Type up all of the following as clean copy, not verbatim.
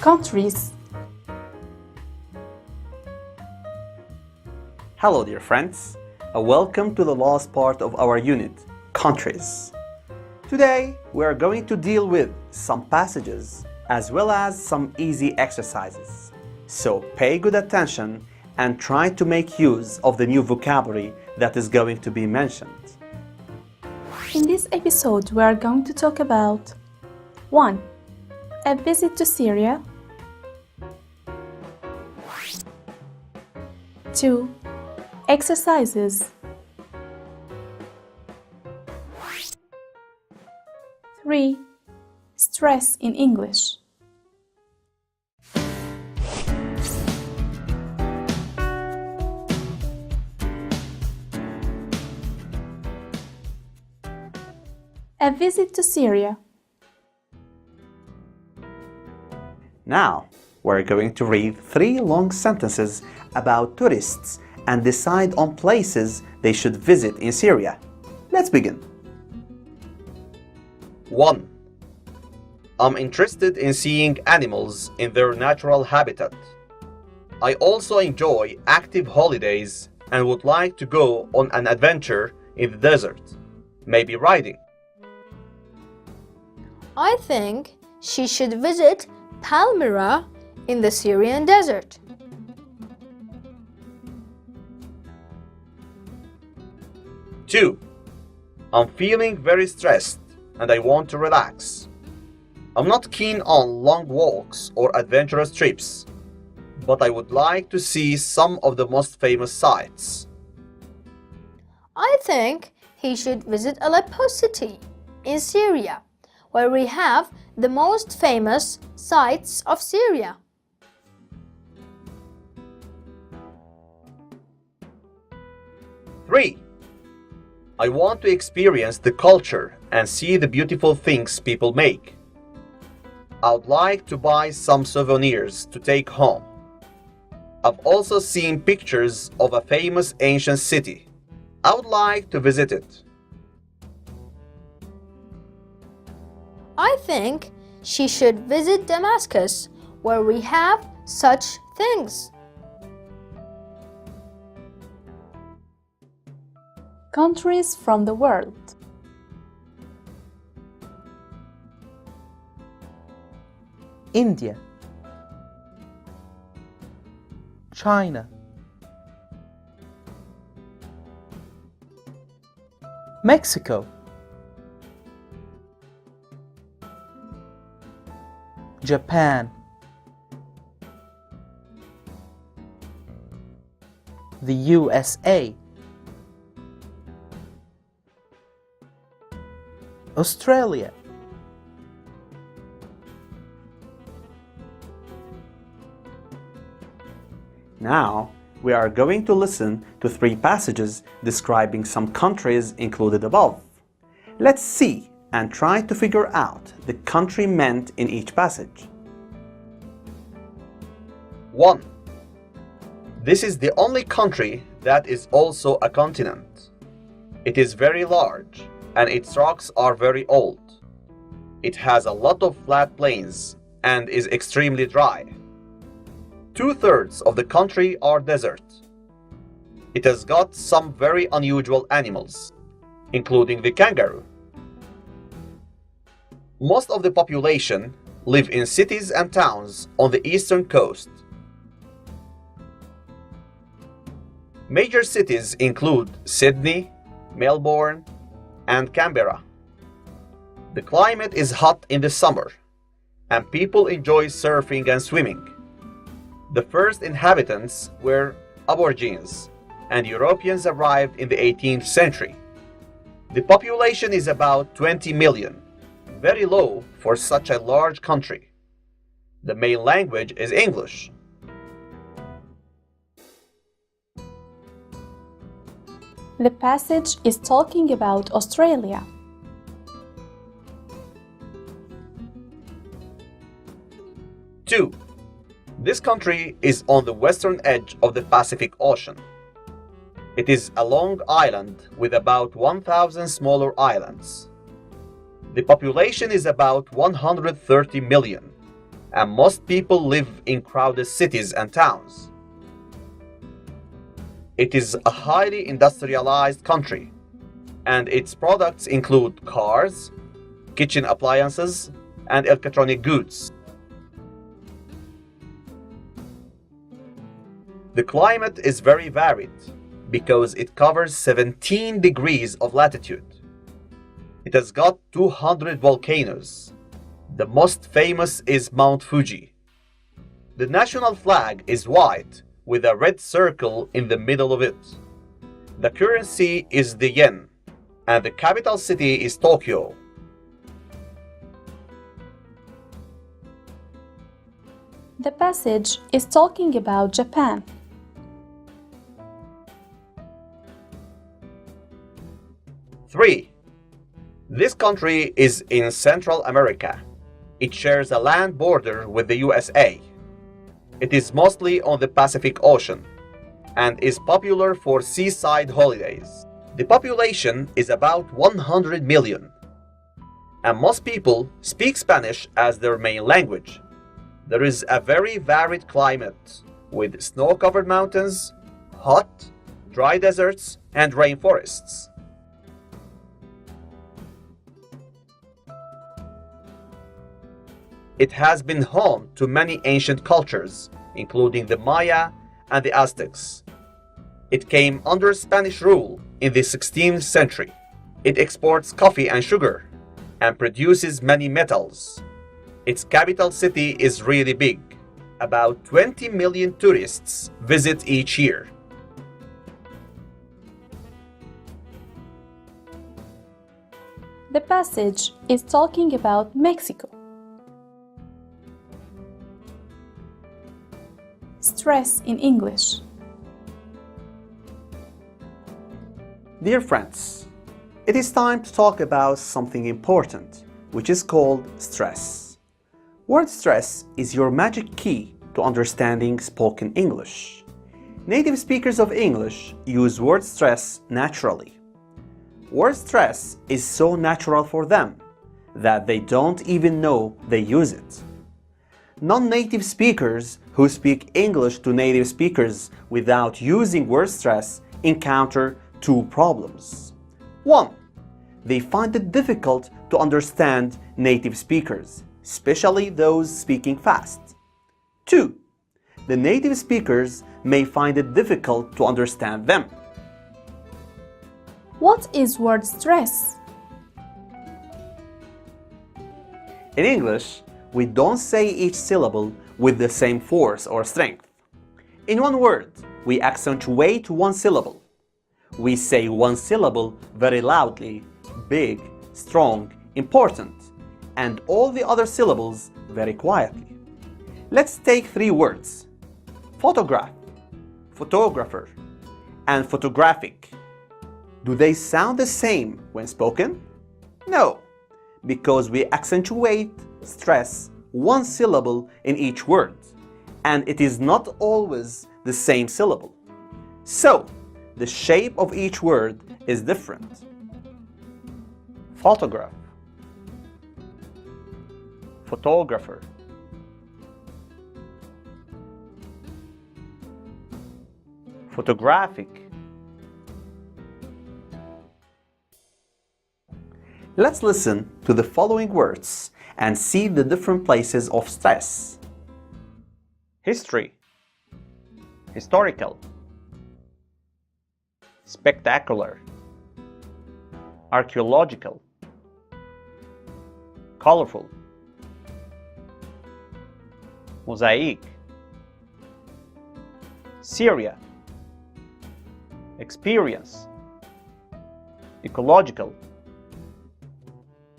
Countries. Hello dear friends, welcome to the last part of our unit, Countries. Today we are going to deal with some passages as well as some easy exercises. So pay good attention and try to make use of the new vocabulary that is going to be mentioned. In this episode, we are going to talk about 1. A visit to Syria. 2. Exercises. 3. Stress in English. A visit to Syria. Now, we're going to read 3 long sentences about tourists and decide on places they should visit in Syria. Let's begin. 1. I'm interested in seeing animals in their natural habitat. I also enjoy active holidays and would like to go on an adventure in the desert, maybe riding. I think she should visit Palmyra in the Syrian desert. 2. I'm feeling very stressed and I want to relax. I'm not keen on long walks or adventurous trips, but I would like to see some of the most famous sites. I think he should visit Aleppo city in Syria, where we have the most famous sites of Syria. 3. I want to experience the culture and see the beautiful things people make. I would like to buy some souvenirs to take home. I've also seen pictures of a famous ancient city. I would like to visit it. I think she should visit Damascus, where we have such things. Countries from the world. India, China, Mexico, Japan, the USA, Australia, Now, we are going to listen to 3 passages describing some countries included above. Let's see and try to figure out the country meant in each passage. 1. This is the only country that is also a continent. It is very large and its rocks are very old. It has a lot of flat plains and is extremely dry. 2/3 of the country are desert. It has got some very unusual animals, including the kangaroo. Most of the population live in cities and towns on the eastern coast. Major cities include Sydney, Melbourne, and Canberra. The climate is hot in the summer, and people enjoy surfing and swimming. The first inhabitants were Aborigines, and Europeans arrived in the 18th century. The population is about 20 million, very low for such a large country. The main language is English. The passage is talking about Australia. 2. This country is on the western edge of the Pacific Ocean. It is a long island with about 1,000 smaller islands. The population is about 130 million, and most people live in crowded cities and towns. It is a highly industrialized country, and its products include cars, kitchen appliances, and electronic goods. The climate is very varied because it covers 17 degrees of latitude. It has got 200 volcanoes. The most famous is Mount Fuji. The national flag is white with a red circle in the middle of it. The currency is the yen, and the capital city is Tokyo. The passage is talking about Japan. Three. This country is in Central America. It shares a land border with the USA. It is mostly on the Pacific Ocean and is popular for seaside holidays. The population is about 100 million, and most people speak Spanish as their main language. There is a very varied climate with snow-covered mountains, hot, dry deserts, and rainforests. It has been home to many ancient cultures, including the Maya and the Aztecs. It came under Spanish rule in the 16th century. It exports coffee and sugar and produces many metals. Its capital city is really big. About 20 million tourists visit each year. The passage is talking about Mexico. Stress in English. Dear friends, it is time to talk about something important, which is called stress. Word stress is your magic key to understanding spoken English. Native speakers of English use word stress naturally. Word stress is so natural for them that they don't even know they use it. Non-native speakers who speak English to native speakers without using word stress encounter two problems. 1. They find it difficult to understand native speakers, especially those speaking fast. 2. The native speakers may find it difficult to understand them. What is word stress? In English, we don't say each syllable with the same force or strength. In one word, we accentuate one syllable. We say one syllable very loudly, big, strong, important, and all the other syllables very quietly. Let's take three words: photograph, photographer, and photographic. Do they sound the same when spoken? No, because we accentuate, stress one syllable in each word, and it is not always the same syllable. So, the shape of each word is different. Photograph, photographer, photographic. Let's listen to the following words and see the different places of stress. History, historical, spectacular, archaeological, colorful, mosaic, Syria, experience, ecological,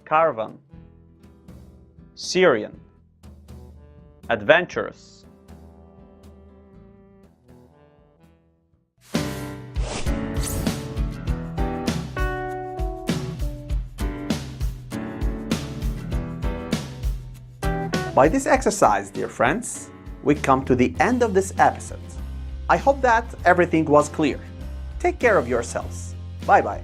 caravan, Syrian, adventurous. By this exercise, dear friends, we come to the end of this episode. I hope that everything was clear. Take care of yourselves. Bye-bye.